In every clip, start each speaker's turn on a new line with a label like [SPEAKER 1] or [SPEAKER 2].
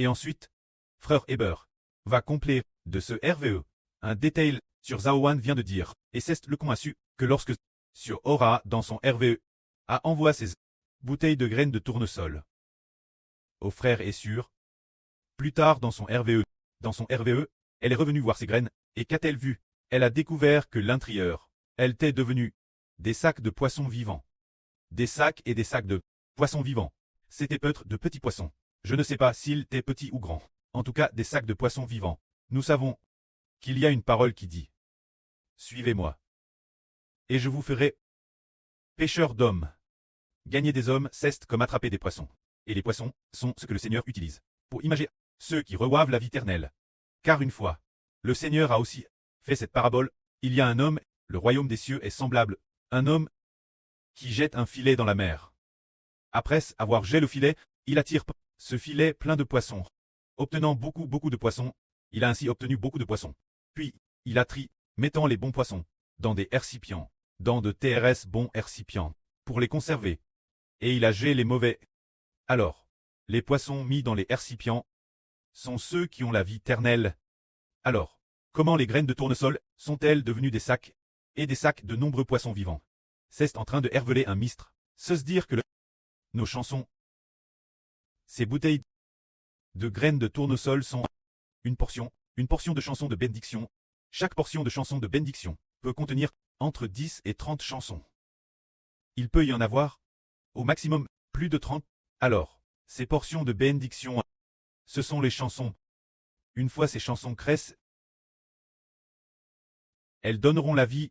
[SPEAKER 1] Et ensuite, frère Heber va compléter de ce RVE un détail sur Zaowan vient de dire, et c'est le con a su que lorsque sur Aura dans son RVE a envoyé ses bouteilles de graines de tournesol au frère est sûr. Plus tard dans son RVE, elle est revenue voir ses graines, et qu'a-t-elle vu? Elle a découvert que l'intérieur, elle était devenue des sacs de poissons vivants. Des sacs et des sacs de poissons vivants. C'était peut-être de petits poissons. Je ne sais pas s'ils étaient petits ou grands. En tout cas, des sacs de poissons vivants. Nous savons qu'il y a une parole qui dit « Suivez-moi, et je vous ferai pêcheurs d'hommes. » Gagner des hommes, c'est comme attraper des poissons. Et les poissons sont ce que le Seigneur utilise pour imaginer ceux qui reçoivent la vie éternelle. Car une fois, le Seigneur a aussi fait cette parabole. Il y a un homme, le royaume des cieux est semblable, un homme qui jette un filet dans la mer. Après avoir jeté le filet, il attire ce filet plein de poissons. Obtenant beaucoup de poissons, il a ainsi obtenu beaucoup de poissons. Puis, il a tri, mettant les bons poissons dans des récipients, dans de TRS bons récipients, pour les conserver. Et il a jeté les mauvais. Alors, les poissons mis dans les récipients sont ceux qui ont la vie éternelle. Alors, comment les graines de tournesol sont-elles devenues des sacs, et des sacs de nombreux poissons vivants? C'est en train de révéler un mystère. Se dire que nos chansons, ces bouteilles de graines de tournesol sont une portion de chansons de bénédiction. Chaque portion de chansons de bénédiction peut contenir entre 10 et 30 chansons. Il peut y en avoir, au maximum, plus de 30. Alors, ces portions de bénédiction, ce sont les chansons. Une fois ces chansons cressent, elles donneront la vie.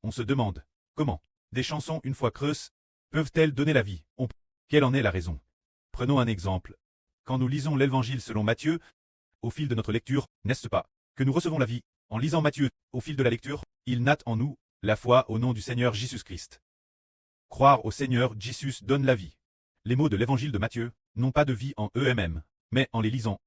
[SPEAKER 1] On se demande, comment des chansons, une fois creuses, peuvent-elles donner la vie? Quelle en est la raison? Prenons un exemple. Quand nous lisons l'Évangile selon Matthieu, au fil de notre lecture, n'est-ce pas, que nous recevons la vie? En lisant Matthieu, au fil de la lecture, il naît en nous la foi au nom du Seigneur Jésus-Christ. Croire au Seigneur Jésus donne la vie. Les mots de l'Évangile de Matthieu n'ont pas de vie en eux-mêmes, mais en les lisant,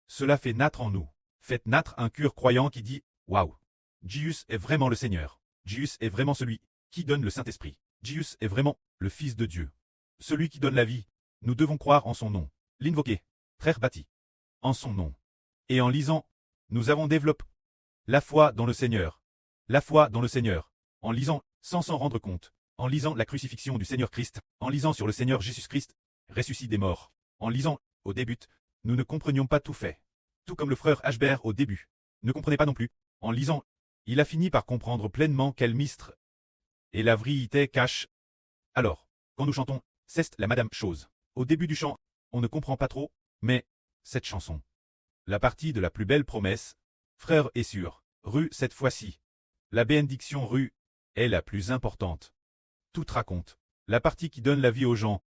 [SPEAKER 1] cela fait naître en nous. Faites naître un cœur croyant qui dit « Waouh, Jésus est vraiment le Seigneur. Jésus est vraiment celui qui donne le Saint-Esprit. Jésus est vraiment le Fils de Dieu. Celui qui donne la vie. Nous devons croire en son nom. L'invoquer. Frère bâti. En son nom. Et en lisant, nous avons développé la foi dans le Seigneur. La foi dans le Seigneur. En lisant, sans s'en rendre compte. En lisant la crucifixion du Seigneur Christ. En lisant sur le Seigneur Jésus-Christ, ressuscité des morts. En lisant, au début, nous ne comprenions pas tout fait. Tout comme le frère Ashbert au début. Ne comprenait pas non plus. En lisant, il a fini par comprendre pleinement quel mystère et la vérité cache. Alors, quand nous chantons, c'est la madame chose. Au début du chant, on ne comprend pas trop, mais cette chanson. La partie de la plus belle promesse, frère est sûr, rue cette fois-ci. La bénédiction rue est la plus importante. Tout raconte. La partie qui donne la vie aux gens.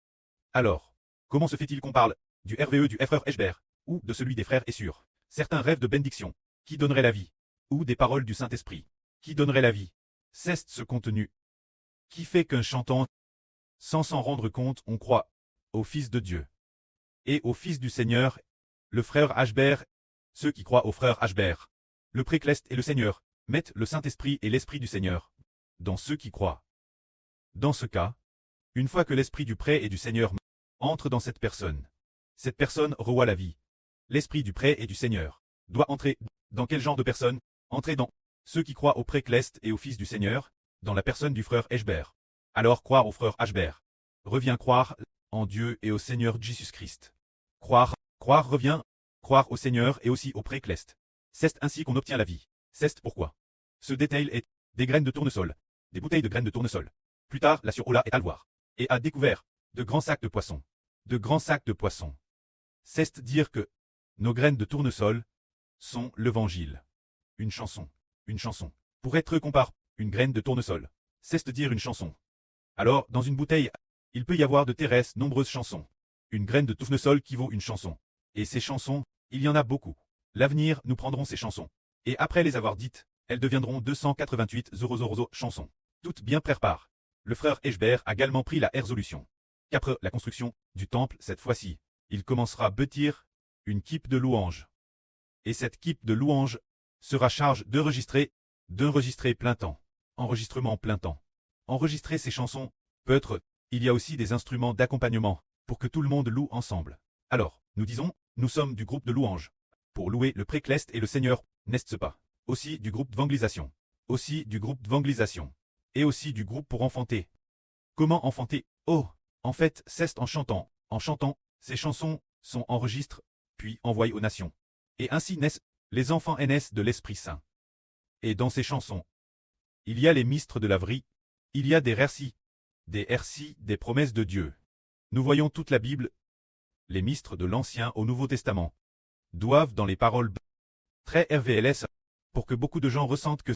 [SPEAKER 1] Alors, comment se fait-il qu'on parle du RVE du frère Ashbert, ou de celui des frères est sûr? Certains rêvent de bénédiction, qui donnerait la vie, ou des paroles du Saint-Esprit, qui donnerait la vie. C'est ce contenu qui fait qu'un chantant, sans s'en rendre compte, on croit au Fils de Dieu et au Fils du Seigneur, le frère Ashbert. Ceux qui croient au frère Ashbert, le précleste et le Seigneur, mettent le Saint-Esprit et l'Esprit du Seigneur dans ceux qui croient. Dans ce cas, une fois que l'Esprit du prêt et du Seigneur entre dans cette personne reçoit la vie. L'Esprit du prêt et du Seigneur doit entrer dans quel genre de personne? Entrer dans ceux qui croient au précleste et au Fils du Seigneur, dans la personne du frère Ashbert. Alors croire au frère Ashbert revient croire en Dieu et au Seigneur Jésus-Christ. Croire revient croire au Seigneur et aussi au précleste. C'est ainsi qu'on obtient la vie. C'est pourquoi ce détail est des graines de tournesol, des bouteilles de graines de tournesol. Plus tard, la Sur-Ola est à le voir et a découvert de grands sacs de poissons. De grands sacs de poissons. C'est dire que nos graines de tournesol sont l'Évangile. Une chanson. Une chanson. Pour être comparé, une graine de tournesol. C'est dire une chanson. Alors, dans une bouteille, il peut y avoir de terrestres nombreuses chansons. Une graine de tournesol qui vaut une chanson. Et ces chansons, il y en a beaucoup. L'avenir, nous prendrons ces chansons. Et après les avoir dites, elles deviendront 288 000 chansons. Toutes bien préparées. Le frère Ashbert a également pris la résolution qu'après la construction du temple cette fois-ci, il commencera à bâtir une équipe de louanges. Et cette équipe de louanges sera chargée d'enregistrer plein temps. Enregistrement plein temps. Enregistrer ces chansons, peut-être, il y a aussi des instruments d'accompagnement, pour que tout le monde loue ensemble. Alors, nous disons, Nous sommes du groupe de louanges. Pour louer le précleste et le Seigneur, n'est-ce pas? Aussi du groupe d'évangélisation. Aussi du groupe d'évangélisation. Et aussi du groupe pour enfanter. Comment enfanter? Oh, en fait, c'est en chantant. En chantant, ces chansons sont enregistrées, puis envoyées aux nations. Et ainsi naissent les enfants naissent de l'Esprit Saint. Et dans ces chansons, il y a les mystres de la vie, il y a des récits, des promesses de Dieu. Nous voyons toute la Bible, les mystres de l'Ancien au Nouveau Testament, doivent dans les paroles très RVLS, pour que beaucoup de gens ressentent que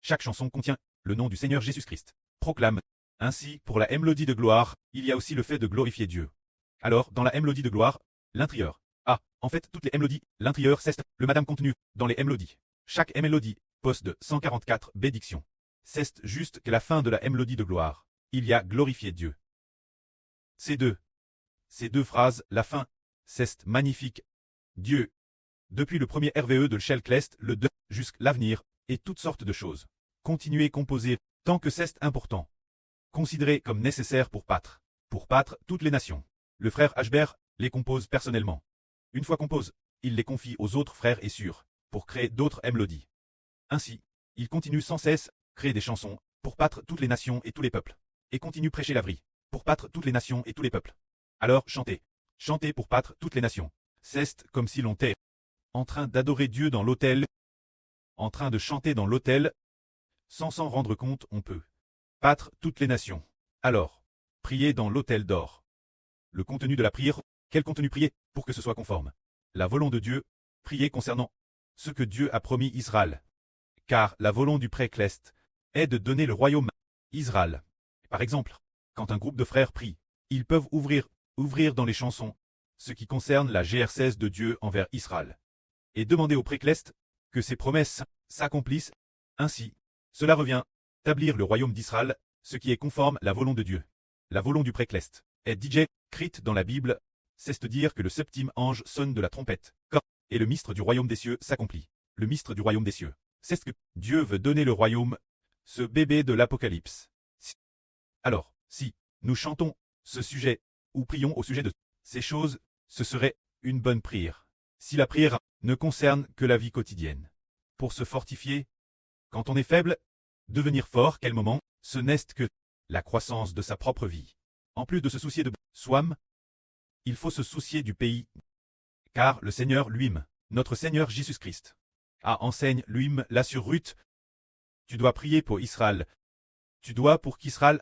[SPEAKER 1] chaque chanson contient le nom du Seigneur Jésus-Christ. Proclame. Ainsi, pour la mélodie de gloire, il y a aussi le fait de glorifier Dieu. Alors, dans la mélodie de gloire, l'intérieur. En fait, toutes les mélodies, l'intérieur, c'est le madame contenu dans les mélodies. Chaque mélodie, poste de 144 bédictions. C'est juste qu'à la fin de la mélodie de gloire, il y a glorifier Dieu. Ces deux phrases, la fin, c'est magnifique. Dieu. Depuis le premier RVE de Shellclest, le 2, jusqu'à l'avenir, et toutes sortes de choses. Continuez composer, tant que c'est important. Considéré comme nécessaire pour pâtre toutes les nations. Le frère Ashbert les compose personnellement. Une fois compose, il les confie aux autres frères et sœurs, pour créer d'autres mélodies. Ainsi, il continue sans cesse, créer des chansons, pour pâtre toutes les nations et tous les peuples. Et continue prêcher la vie, pour pâtre toutes les nations et tous les peuples. Alors chantez, chantez pour pâtre toutes les nations. C'est comme si l'on était en train d'adorer Dieu dans l'autel, en train de chanter dans l'autel, sans s'en rendre compte on peut pâtre toutes les nations. Alors, priez dans l'autel d'or. Le contenu de la prière, quel contenu prier, pour que ce soit conforme? La volonté de Dieu, priez concernant ce que Dieu a promis Israël. Car la volonté du précleste est de donner le royaume à Israël. Par exemple, quand un groupe de frères prie, ils peuvent ouvrir dans les chansons ce qui concerne la GR16 de Dieu envers Israël. Et demander au précleste que ses promesses s'accomplissent. Ainsi, cela revient établir le royaume d'Israël, ce qui est conforme à la volonté de Dieu. La volonté du précleste est DJ, écrite dans la Bible, c'est de dire que le septième ange sonne de la trompette, et le mystre du royaume des cieux s'accomplit. Le mystre du royaume des cieux, c'est ce que Dieu veut donner le royaume, ce bébé de l'Apocalypse. Alors, si nous chantons ce sujet, ou prions au sujet de ces choses, ce serait une bonne prière. Si la prière ne concerne que la vie quotidienne. Pour se fortifier, quand on est faible, devenir fort, quel moment, ce n'est que la croissance de sa propre vie. En plus de se soucier de soi, il faut se soucier du pays. Car le Seigneur lui-même, notre Seigneur Jésus-Christ, enseigne lui-même là sur Ruth. Tu dois prier pour Israël. Tu dois pour qu'Israël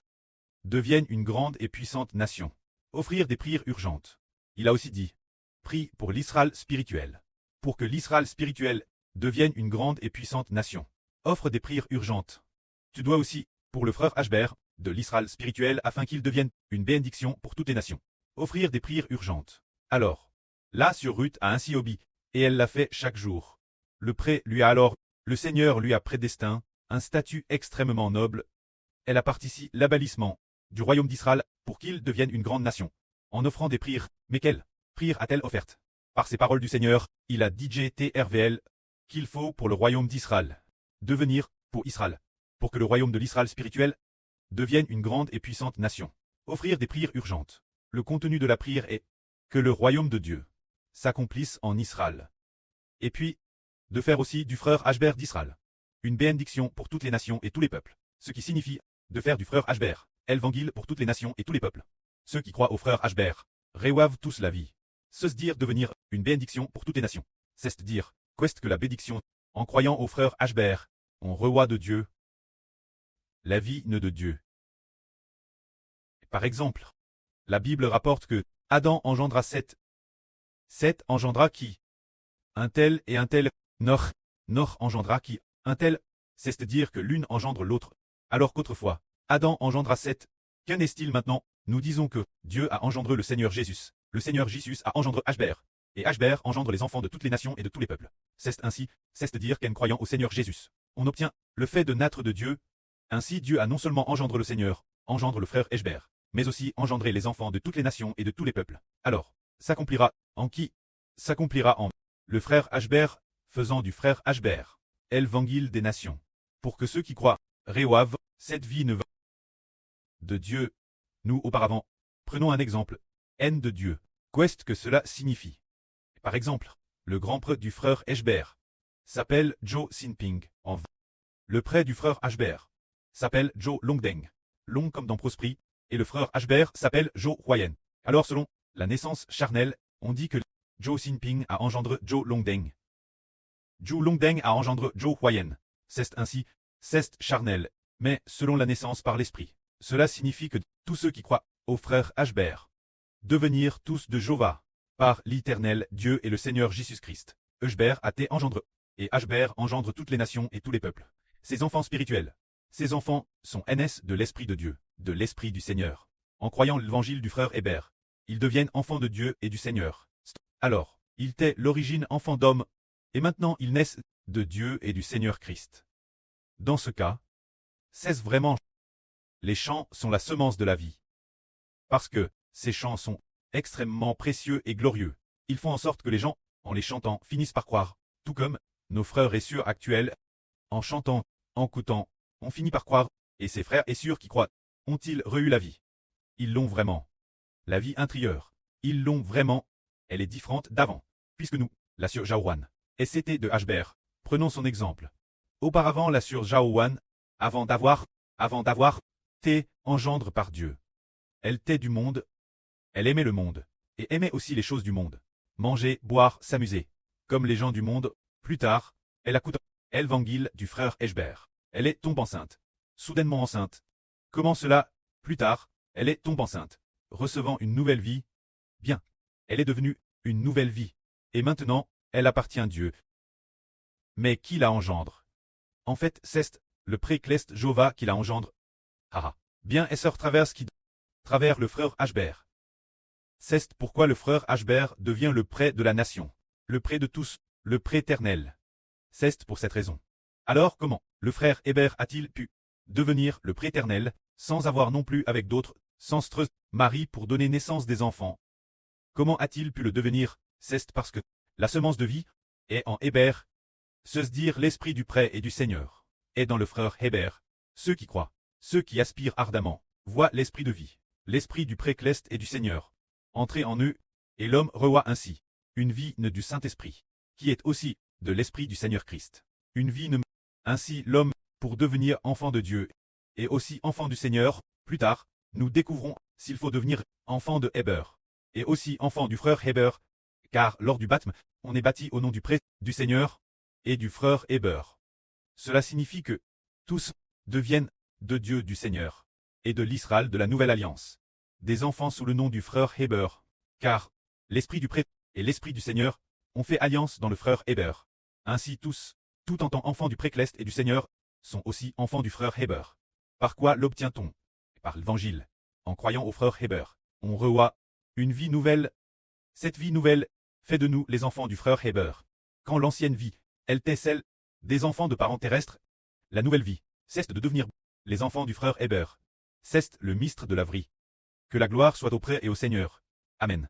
[SPEAKER 1] devienne une grande et puissante nation. Offrir des prières urgentes. Il a aussi dit, prie pour l'Israël spirituel. Pour que l'Israël spirituel devienne une grande et puissante nation. Offre des prières urgentes. Tu dois aussi, pour le frère Ashbert, de l'Israël spirituel afin qu'il devienne une bénédiction pour toutes les nations. Offrir des prières urgentes. Alors, là sur Ruth a ainsi obéi, et elle l'a fait chaque jour. Le Seigneur lui a prédestiné un statut extrêmement noble. Elle a participé à l'abalissement du royaume d'Israël pour qu'il devienne une grande nation. En offrant des prières, mais quelles prières a-t-elle offertes? Par ces paroles du Seigneur, il a dit TRVL qu'il faut pour le royaume d'Israël devenir pour Israël, pour que le royaume de l'Israël spirituel devienne une grande et puissante nation. Offrir des prières urgentes. Le contenu de la prière est que le royaume de Dieu s'accomplisse en Israël. Et puis, de faire aussi du frère Ashbert d'Israël une bénédiction pour toutes les nations et tous les peuples. Ce qui signifie de faire du frère Ashbert évangile pour toutes les nations et tous les peuples. Ceux qui croient au frère Ashbert reçoivent tous la vie. Se dire devenir une bénédiction pour toutes les nations. C'est dire qu'est-ce que la bénédiction. En croyant au frère Ashbert, on reçoit de Dieu la vie ne de Dieu. Par exemple, la Bible rapporte que Adam engendra Seth. Seth engendra qui? Un tel et un tel. Noch engendra qui? Un tel. C'est-à-dire que l'une engendre l'autre. Alors qu'autrefois, Adam engendra Seth. Qu'en est-il maintenant? Nous disons que Dieu a engendré le Seigneur Jésus. Le Seigneur Jésus a engendré Ashbert. Et Ashbert engendre les enfants de toutes les nations et de tous les peuples. C'est ainsi, c'est-à-dire qu'en croyant au Seigneur Jésus, on obtient le fait de naître de Dieu. Ainsi Dieu a non seulement engendré le Seigneur, engendre le frère Ashbert, mais aussi engendré les enfants de toutes les nations et de tous les peuples. Alors, s'accomplira en qui? S'accomplira en le frère Ashbert, faisant du frère Ashbert évangile des nations. Pour que ceux qui croient reçoivent cette vie ne va de Dieu. Nous auparavant, prenons un exemple. Haine de Dieu. Qu'est-ce que cela signifie? Par exemple, le grand prêtre du frère Ashbert s'appelle Zhou Xinping. Le prêtre du frère Ashbert s'appelle Zhou Longdeng. Long comme dans Prosperi, et le frère Ashbert s'appelle Zhou Huayan. Alors selon la naissance charnelle, on dit que Zhou Xinping a engendré Zhou Longdeng. Zhou Longdeng a engendré Zhou Huayan. C'est ainsi, c'est charnel, mais selon la naissance par l'esprit. Cela signifie que tous ceux qui croient au frère Ashbert devenir tous de Jéhovah, par l'Éternel Dieu et le Seigneur Jésus-Christ. Ashbert a été engendré, et Ashbert engendre toutes les nations et tous les peuples. Ses enfants spirituels. Ces enfants sont NS de l'Esprit de Dieu, de l'Esprit du Seigneur. En croyant l'évangile du frère Hébert, ils deviennent enfants de Dieu et du Seigneur. Alors, ils étaient l'origine enfant d'homme, et maintenant ils naissent de Dieu et du Seigneur Christ. Dans ce cas, c'est vraiment les chants sont la semence de la vie. Parce que ces chants sont extrêmement précieux et glorieux. Ils font en sorte que les gens, en les chantant, finissent par croire, tout comme nos frères et sœurs actuels, en chantant, en écoutant, on finit par croire, et ces frères et sœurs qui croient, ont-ils reçu la vie? Ils l'ont vraiment. La vie intérieure, ils l'ont vraiment, elle est différente d'avant, puisque nous, la sœur Jaouan, et c'était de Ashbert, prenons son exemple. Auparavant la sœur Jaouan, avant d'avoir été engendre par Dieu. Elle était du monde, elle aimait le monde, et aimait aussi les choses du monde. Manger, boire, s'amuser. Comme les gens du monde, plus tard, elle écoute l'évangile du frère Ashbert. Elle est tombée enceinte. Soudainement enceinte. Comment cela? Plus tard, elle est tombée enceinte. Recevant une nouvelle vie. Bien. Elle est devenue une nouvelle vie. Et maintenant, elle appartient à Dieu. Mais qui la engendre? En fait, c'est le précleste Jéhovah qui la engendre. Ah ah. Bien, elle sort travers le frère Ashbert. C'est pourquoi le frère Ashbert devient le prêtre de la nation, le prêtre de tous, le prêtre éternel. C'est pour cette raison. Alors comment le frère Hébert a-t-il pu devenir le prêtre éternel, sans avoir non plus avec d'autres, sans mari pour donner naissance des enfants? Comment a-t-il pu le devenir? C'est parce que la semence de vie est en Hébert, se dire l'esprit du prêtre et du Seigneur, est dans le frère Hébert. Ceux qui croient, ceux qui aspirent ardemment, voient l'esprit de vie, l'esprit du précleste et du Seigneur, entrer en eux, et l'homme reçoit ainsi une vie du Saint-Esprit, qui est aussi de l'Esprit du Seigneur Christ. Une vie ainsi l'homme, pour devenir enfant de Dieu, et aussi enfant du Seigneur, plus tard, nous découvrons s'il faut devenir enfant de Hébert, et aussi enfant du frère Hébert, car lors du baptême, on est baptisé au nom du prêtre, du Seigneur, et du frère Hébert. Cela signifie que tous deviennent de Dieu du Seigneur, et de l'Israël de la Nouvelle Alliance, des enfants sous le nom du frère Hébert, car l'Esprit du prêtre et l'Esprit du Seigneur ont fait alliance dans le frère Hébert. Ainsi tous, tout en tant enfants du précleste et du Seigneur, sont aussi enfants du frère Hébert. Par quoi l'obtient-on? Par l'Évangile. En croyant au frère Hébert, on reçoit une vie nouvelle. Cette vie nouvelle fait de nous les enfants du frère Hébert. Quand l'ancienne vie, elle était celle des enfants de parents terrestres, la nouvelle vie, c'est de devenir les enfants du frère Hébert. C'est le mystre de la vie. Que la gloire soit au prêtre et au Seigneur. Amen.